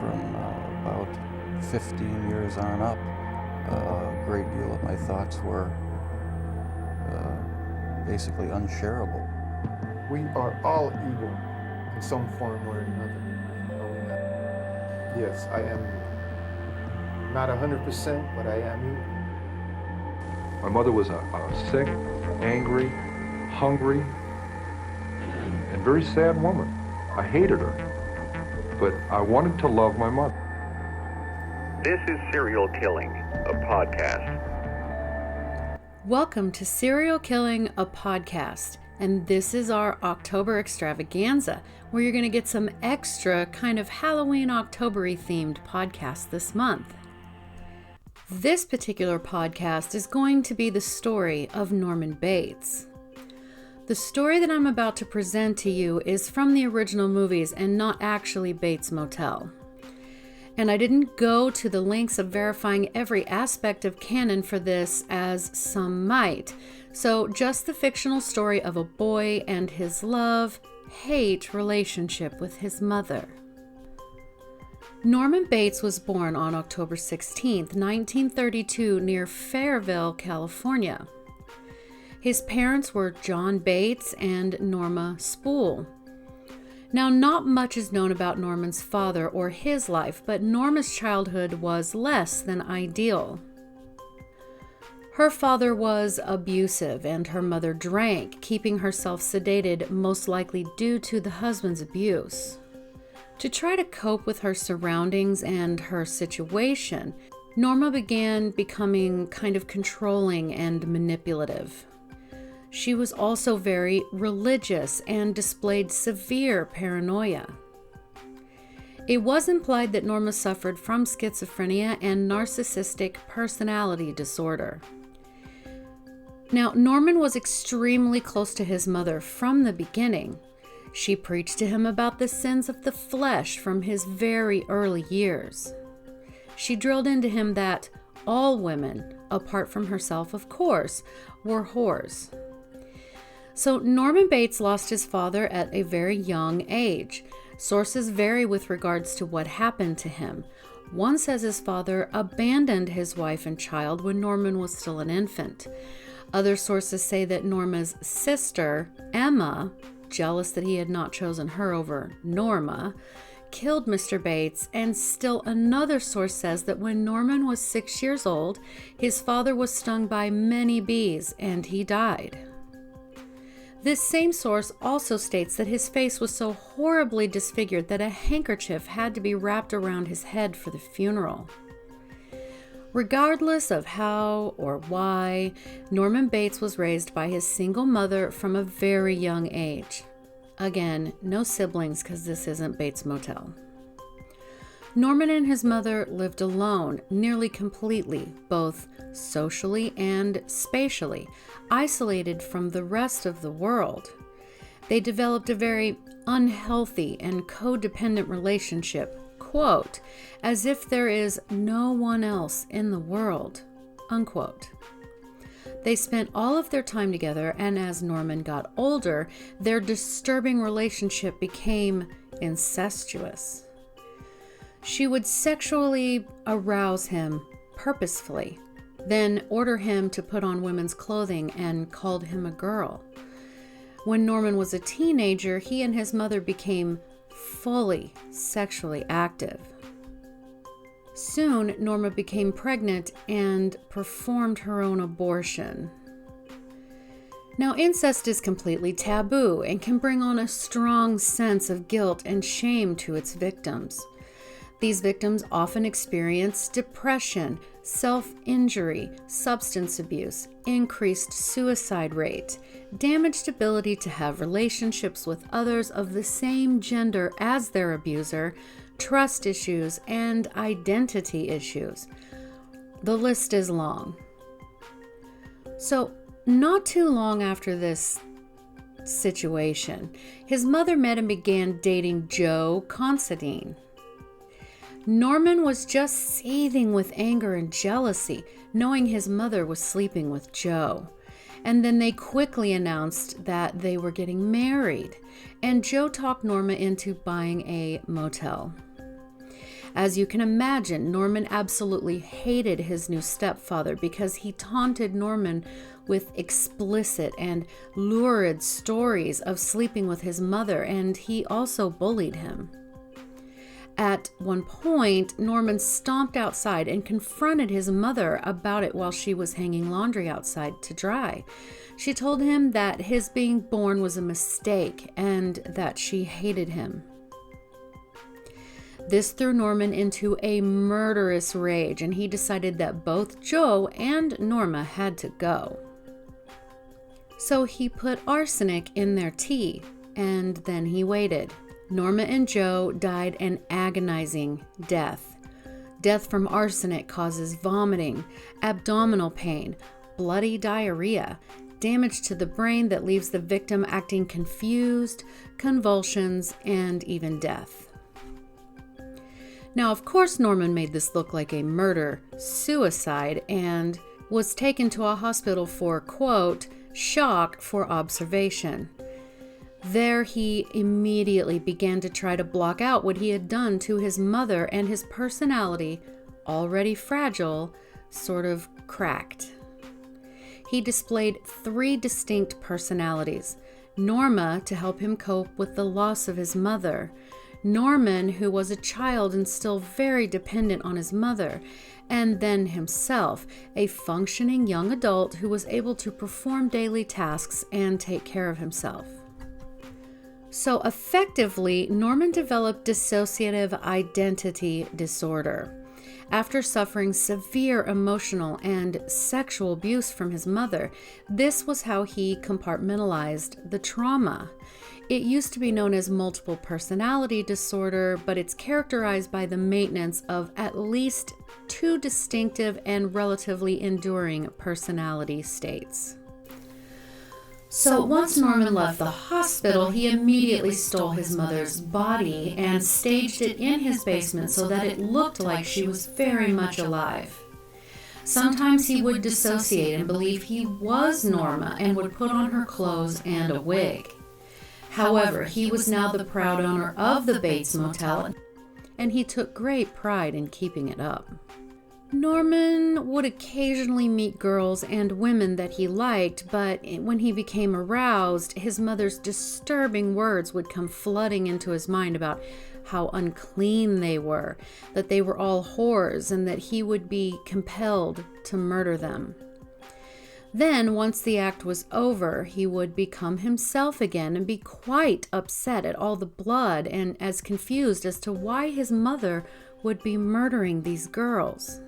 from about 15 years on up, a great deal of my thoughts were basically unshareable. We are all evil in some form or another. Yes, I am not 100%, but I am evil. My mother was a sick, angry, hungry, and very sad woman. I hated her, but I wanted to love my mother. This is Serial Killing, a podcast. Welcome to Serial Killing, a podcast, and this is our October extravaganza, where you're going to get some extra kind of Halloween October-y themed podcasts this month. This particular podcast is going to be the story of Norman Bates. The story that I'm about to present to you is from the original movies and not actually Bates Motel. And I didn't go to the lengths of verifying every aspect of canon for this as some might. So just the fictional story of a boy and his love-hate relationship with his mother. Norman Bates was born on October 16, 1932, near Fairville, California. His parents were John Bates and Norma Spool. Now, not much is known about Norman's father or his life, but Norma's childhood was less than ideal. Her father was abusive and her mother drank, keeping herself sedated, most likely due to the husband's abuse. To try to cope with her surroundings and her situation, Norma began becoming kind of controlling and manipulative. She was also very religious and displayed severe paranoia. It was implied that Norma suffered from schizophrenia and narcissistic personality disorder. Now, Norman was extremely close to his mother from the beginning. She preached to him about the sins of the flesh from his very early years. She drilled into him that all women, apart from herself, of course, were whores. So Norman Bates lost his father at a very young age. Sources vary with regards to what happened to him. One says his father abandoned his wife and child when Norman was still an infant. Other sources say that Norma's sister, Emma, jealous that he had not chosen her over Norma, killed Mr. Bates, and still another source says that when Norman was 6 years old, his father was stung by many bees and he died. This same source also states that his face was so horribly disfigured that a handkerchief had to be wrapped around his head for the funeral. Regardless of how or why, Norman Bates was raised by his single mother from a very young age. Again, no siblings because this isn't Bates Motel. Norman and his mother lived alone, nearly completely, both socially and spatially, isolated from the rest of the world. They developed a very unhealthy and codependent relationship, quote, as if there is no one else in the world, unquote. They spent all of their time together, and as Norman got older, their disturbing relationship became incestuous. She would sexually arouse him purposefully, then order him to put on women's clothing and called him a girl. When Norman was a teenager, he and his mother became fully sexually active. Soon, Norma became pregnant and performed her own abortion. Now, incest is completely taboo and can bring on a strong sense of guilt and shame to its victims. These victims often experience depression, self-injury, substance abuse, increased suicide rate, damaged ability to have relationships with others of the same gender as their abuser, trust issues, and identity issues. The list is long. So, not too long after this situation, his mother met and began dating Joe Considine. Norman was just seething with anger and jealousy, knowing his mother was sleeping with Joe. And then they quickly announced that they were getting married, and Joe talked Norma into buying a motel. As you can imagine, Norman absolutely hated his new stepfather because he taunted Norman with explicit and lurid stories of sleeping with his mother, and he also bullied him. At one point, Norman stomped outside and confronted his mother about it while she was hanging laundry outside to dry. She told him that his being born was a mistake and that she hated him. This threw Norman into a murderous rage, and he decided that both Joe and Norma had to go. So he put arsenic in their tea, and then he waited. Norma and Joe died an agonizing death. Death from arsenic causes vomiting, abdominal pain, bloody diarrhea, damage to the brain that leaves the victim acting confused, convulsions, and even death. Now, of course, Norman made this look like a murder-suicide and was taken to a hospital for, quote, shock for observation. There he immediately began to try to block out what he had done to his mother, and his personality, already fragile, sort of cracked. He displayed 3 distinct personalities: Norma, to help him cope with the loss of his mother; Norman, who was a child and still very dependent on his mother; and then himself, a functioning young adult who was able to perform daily tasks and take care of himself. So effectively, Norman developed dissociative identity disorder. After suffering severe emotional and sexual abuse from his mother, this was how he compartmentalized the trauma. It used to be known as multiple personality disorder, but it's characterized by the maintenance of at least 2 distinctive and relatively enduring personality states. So once Norman left the hospital, he immediately stole his mother's body and staged it in his basement so that it looked like she was very much alive. Sometimes he would dissociate and believe he was Norma and would put on her clothes and a wig. However, he was now the proud owner of the Bates Motel, and he took great pride in keeping it up. Norman would occasionally meet girls and women that he liked, but when he became aroused, his mother's disturbing words would come flooding into his mind about how unclean they were, that they were all whores, and that he would be compelled to murder them. Then, once the act was over, he would become himself again and be quite upset at all the blood and as confused as to why his mother would be murdering these girls.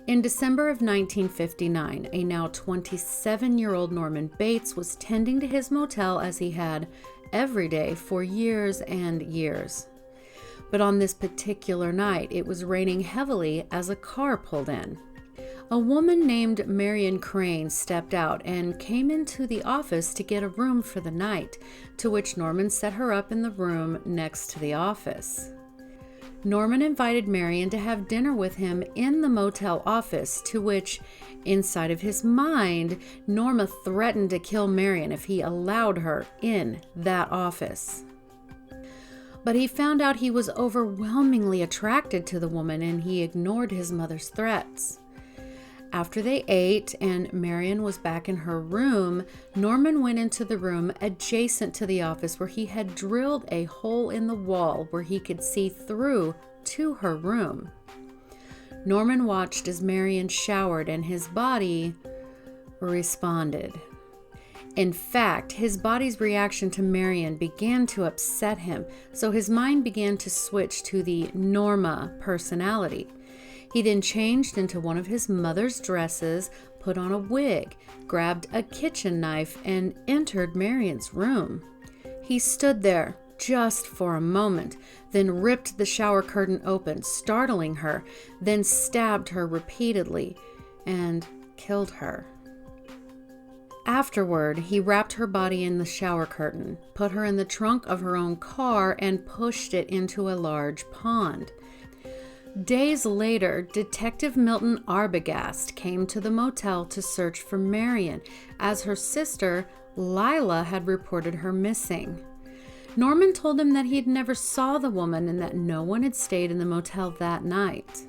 In December of 1959, a now 27-year-old Norman Bates was tending to his motel as he had every day for years and years. But on this particular night, it was raining heavily as a car pulled in. A woman named Marion Crane stepped out and came into the office to get a room for the night, to which Norman set her up in the room next to the office. Norman invited Marion to have dinner with him in the motel office, to which, inside of his mind, Norma threatened to kill Marion if he allowed her in that office. But he found out he was overwhelmingly attracted to the woman, and he ignored his mother's threats. After they ate and Marion was back in her room, Norman went into the room adjacent to the office where he had drilled a hole in the wall where he could see through to her room. Norman watched as Marion showered and his body responded. In fact, his body's reaction to Marion began to upset him, so his mind began to switch to the Norma personality. He then changed into one of his mother's dresses, put on a wig, grabbed a kitchen knife, and entered Marion's room. He stood there just for a moment, then ripped the shower curtain open, startling her, then stabbed her repeatedly and killed her. Afterward, he wrapped her body in the shower curtain, put her in the trunk of her own car, and pushed it into a large pond. Days later, Detective Milton Arbogast came to the motel to search for Marion, as her sister, Lila, had reported her missing. Norman told him that he'd never saw the woman and that no one had stayed in the motel that night.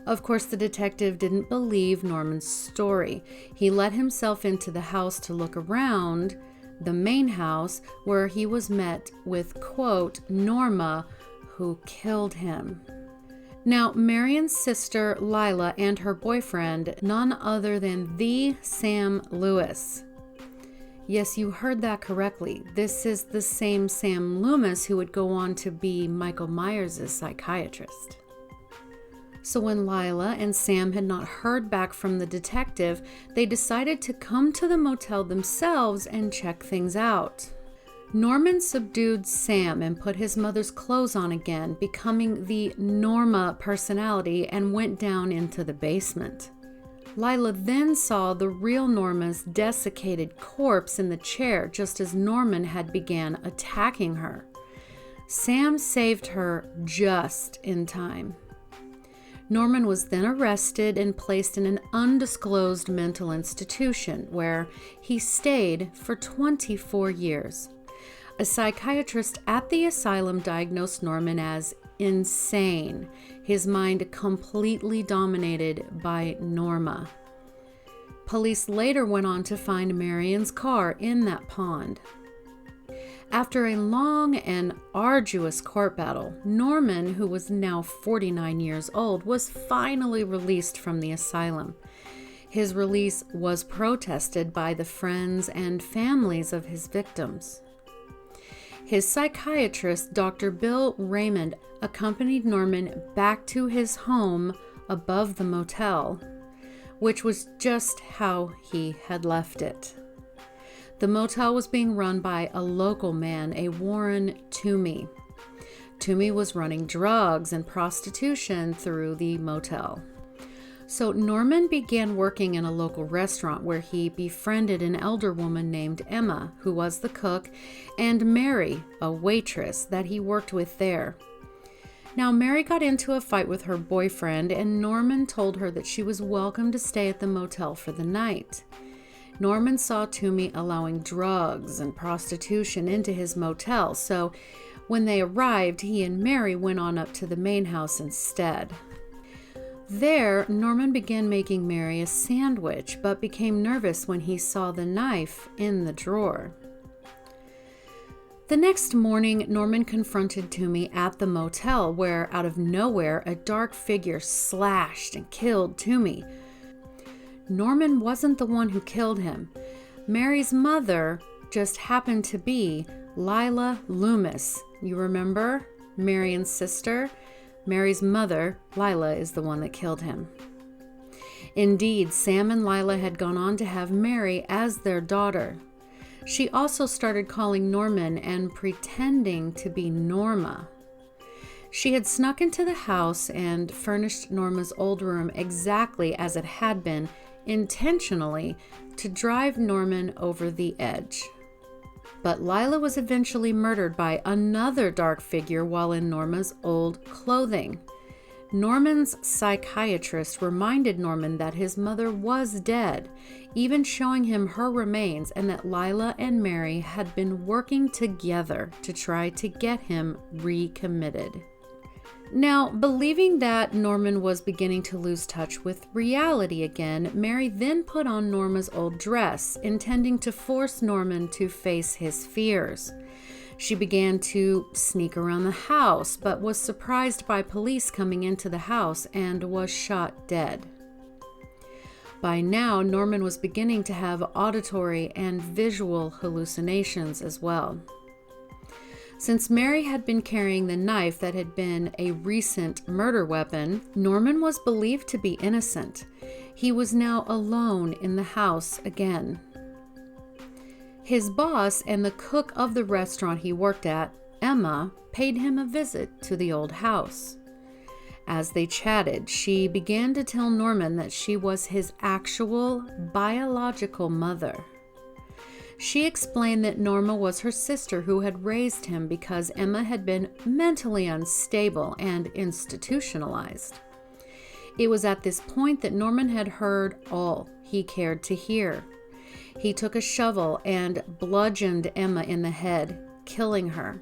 Of course, the detective didn't believe Norman's story. He let himself into the house to look around, the main house, where he was met with, quote, Norma, who killed him. Now, Marion's sister, Lila, and her boyfriend, none other than the Sam Loomis. Yes, you heard that correctly. This is the same Sam Loomis who would go on to be Michael Myers' psychiatrist. So when Lila and Sam had not heard back from the detective, they decided to come to the motel themselves and check things out. Norman subdued Sam and put his mother's clothes on again, becoming the Norma personality, and went down into the basement. Lila then saw the real Norma's desiccated corpse in the chair just as Norman had began attacking her. Sam saved her just in time. Norman was then arrested and placed in an undisclosed mental institution where he stayed for 24 years. A psychiatrist at the asylum diagnosed Norman as insane, his mind completely dominated by Norma. Police later went on to find Marion's car in that pond. After a long and arduous court battle, Norman, who was now 49 years old, was finally released from the asylum. His release was protested by the friends and families of his victims. His psychiatrist, Dr. Bill Raymond, accompanied Norman back to his home above the motel, which was just how he had left it. The motel was being run by a local man, a Warren Toomey. Toomey was running drugs and prostitution through the motel. So Norman began working in a local restaurant where he befriended an elder woman named Emma, who was the cook, and Mary, a waitress that he worked with there. Now, Mary got into a fight with her boyfriend, and Norman told her that she was welcome to stay at the motel for the night. Norman saw Toomey allowing drugs and prostitution into his motel, so when they arrived, he and Mary went on up to the main house instead. There, Norman began making Mary a sandwich, but became nervous when he saw the knife in the drawer. The next morning, Norman confronted Toomey at the motel, where, out of nowhere, a dark figure slashed and killed Toomey. Norman wasn't the one who killed him. Mary's mother just happened to be Lila Loomis. You remember? Marion's sister? Mary's mother, Lila, is the one that killed him. Indeed, Sam and Lila had gone on to have Mary as their daughter. She also started calling Norman and pretending to be Norma. She had snuck into the house and furnished Norma's old room exactly as it had been, intentionally to drive Norman over the edge. But Lila was eventually murdered by another dark figure while in Norma's old clothing. Norman's psychiatrist reminded Norman that his mother was dead, even showing him her remains, and that Lila and Mary had been working together to try to get him recommitted. Now, believing that Norman was beginning to lose touch with reality again, Mary then put on Norma's old dress, intending to force Norman to face his fears. She began to sneak around the house, but was surprised by police coming into the house and was shot dead. By now, Norman was beginning to have auditory and visual hallucinations as well. Since Mary had been carrying the knife that had been a recent murder weapon, Norman was believed to be innocent. He was now alone in the house again. His boss and the cook of the restaurant he worked at, Emma, paid him a visit to the old house. As they chatted, she began to tell Norman that she was his actual biological mother. She explained that Norma was her sister who had raised him because Emma had been mentally unstable and institutionalized. It was at this point that Norman had heard all he cared to hear. He took a shovel and bludgeoned Emma in the head, killing her.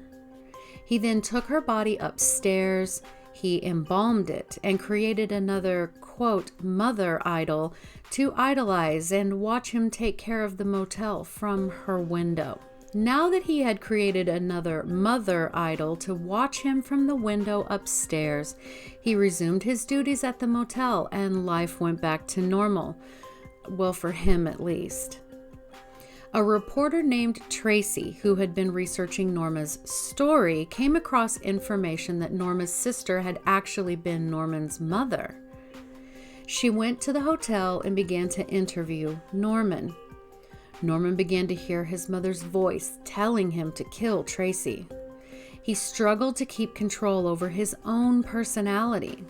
He then took her body upstairs, he embalmed it, and created another, quote, mother idol to idolize and watch him take care of the motel from her window. Now that he had created another mother idol to watch him from the window upstairs, he resumed his duties at the motel and life went back to normal. Well, for him at least. A reporter named Tracy, who had been researching Norma's story, came across information that Norma's sister had actually been Norman's mother. She went to the hotel and began to interview Norman. Norman began to hear his mother's voice telling him to kill Tracy. He struggled to keep control over his own personality.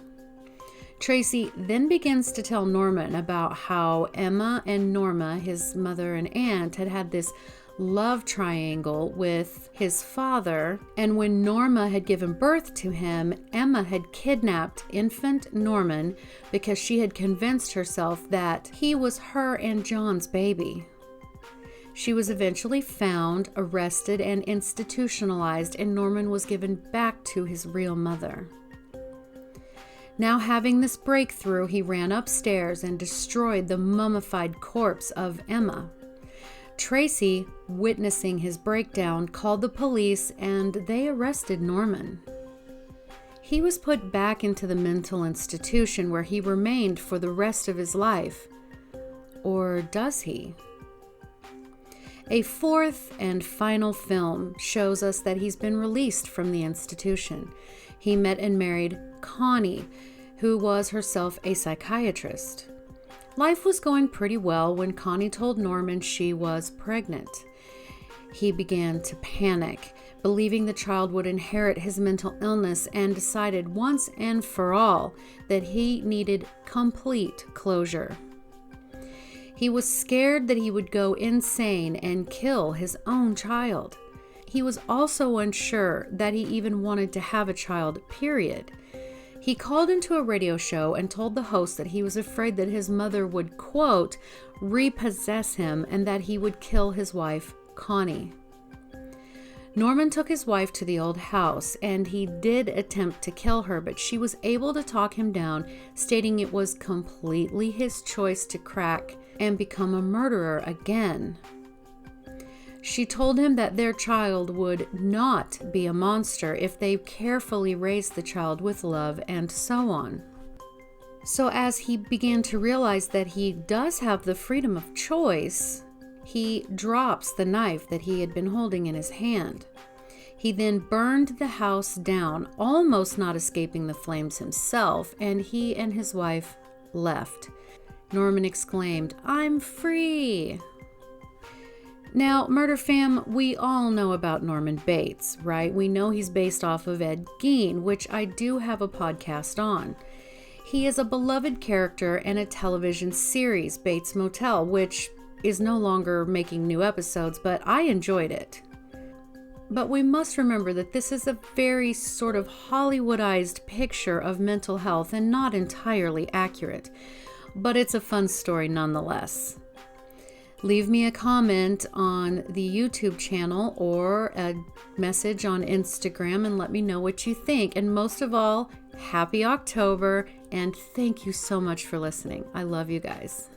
Tracy then begins to tell Norman about how Emma and Norma, his mother and aunt, had this love triangle with his father, and when Norma had given birth to him, Emma had kidnapped infant Norman because she had convinced herself that he was her and John's baby. She was eventually found, arrested, and institutionalized, and Norman was given back to his real mother. Now having this breakthrough, he ran upstairs and destroyed the mummified corpse of Emma. Tracy, witnessing his breakdown, called the police and they arrested Norman. He was put back into the mental institution where he remained for the rest of his life. Or does he? A fourth and final film shows us that he's been released from the institution. He met and married Connie, who was herself a psychiatrist. Life was going pretty well when Connie told Norman she was pregnant. He began to panic, believing the child would inherit his mental illness, and decided once and for all that he needed complete closure. He was scared that he would go insane and kill his own child. He was also unsure that he even wanted to have a child, period. He called into a radio show and told the host that he was afraid that his mother would, quote, repossess him and that he would kill his wife, Connie. Norman took his wife to the old house and he did attempt to kill her, but she was able to talk him down, stating it was completely his choice to crack and become a murderer again. She told him that their child would not be a monster if they carefully raised the child with love and so on. So as he began to realize that he does have the freedom of choice, he drops the knife that he had been holding in his hand. He then burned the house down, almost not escaping the flames himself, and he and his wife left. Norman exclaimed, "I'm free!" Now, Murder Fam, we all know about Norman Bates, right? We know he's based off of Ed Gein, which I do have a podcast on. He is a beloved character in a television series, Bates Motel, which is no longer making new episodes, but I enjoyed it. But we must remember that this is a very sort of Hollywoodized picture of mental health and not entirely accurate. But it's a fun story nonetheless. Leave me a comment on the YouTube channel or a message on Instagram and let me know what you think. And most of all, happy October, and thank you so much for listening. I love you guys.